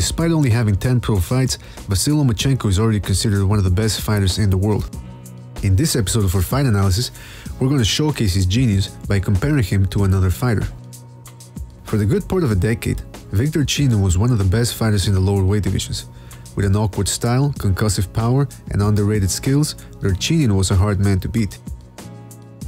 despite only having 10 pro fights, Vasyl Lomachenko is already considered one of the best fighters in the world. In this episode of our fight analysis, we're going to showcase his genius by comparing him to another fighter. For the good part of a decade, Vic Darchynian was one of the best fighters in the lower weight divisions. With an awkward style, concussive power, and underrated skills, Darchynian was a hard man to beat.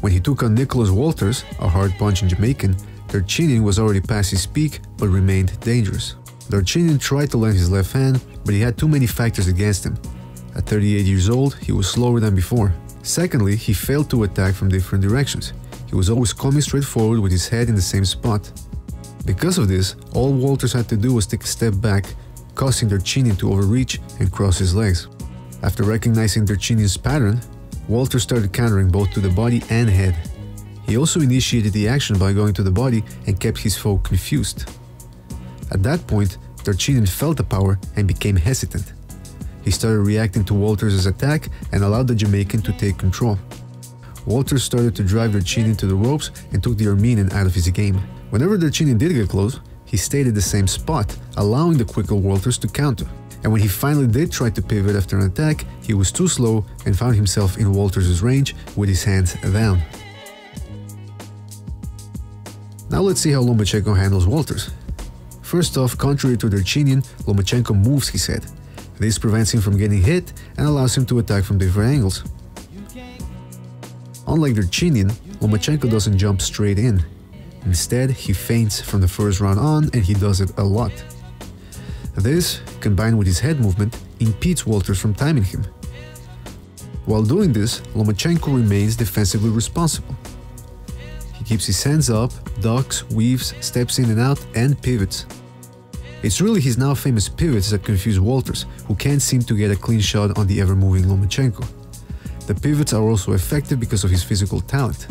When he took on Nicolas Walters, a hard-punching Jamaican, Darchynian was already past his peak but remained dangerous. Darchynian tried to land his left hand, but he had too many factors against him. At 38 years old, he was slower than before. Secondly, he failed to attack from different directions. He was always coming straight forward with his head in the same spot. Because of this, all Walters had to do was take a step back, causing Darchynian to overreach and cross his legs. After recognizing Darchynian's pattern, Walters started countering both to the body and head. He also initiated the action by going to the body and kept his foe confused. At that point, Darchynian felt the power and became hesitant. He started reacting to Walters' attack and allowed the Jamaican to take control. Walters started to drive Darchynian to the ropes and took the Armenian out of his game. Whenever Darchynian did get close, he stayed at the same spot, allowing the quicker Walters to counter. And when he finally did try to pivot after an attack, he was too slow and found himself in Walters' range with his hands down. Now let's see how Lomachenko handles Walters. First off, contrary to Darchynian, Lomachenko moves his head. This prevents him from getting hit and allows him to attack from different angles. Unlike Darchynian, Lomachenko doesn't jump straight in. Instead, he feints from the first round on, and he does it a lot. This, combined with his head movement, impedes Walters from timing him. While doing this, Lomachenko remains defensively responsible. He keeps his hands up, ducks, weaves, steps in and out, and pivots. It's really his now famous pivots that confuse Walters, who can't seem to get a clean shot on the ever-moving Lomachenko. The pivots are also effective because of his physical talent.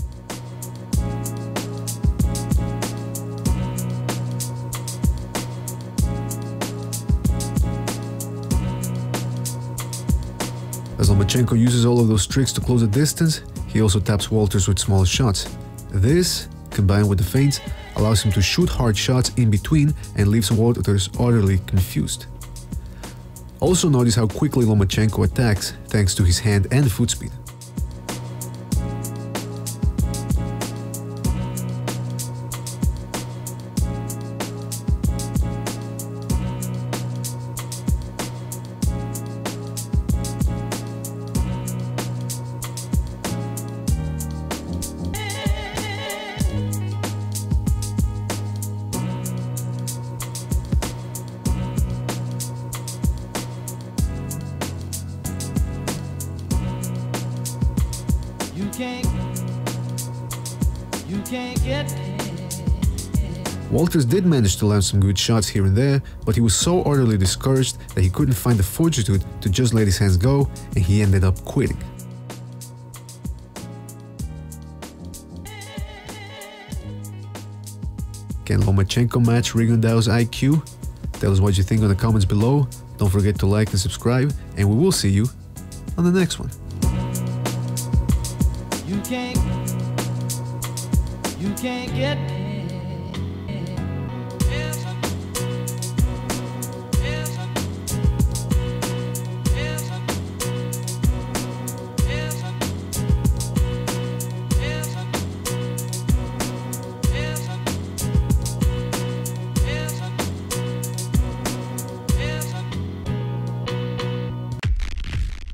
As Lomachenko uses all of those tricks to close the distance, he also taps Walters with small shots. This, combined with the feints, allows him to shoot hard shots in between and leaves Walters utterly confused. Also notice how quickly Lomachenko attacks thanks to his hand and foot speed. Walters did manage to land some good shots here and there, but he was so utterly discouraged that he couldn't find the fortitude to just let his hands go, and he ended up quitting. Can Lomachenko match Rigondeaux's IQ? Tell us what you think in the comments below. Don't forget to like and subscribe, and we will see you on the next one. You can't get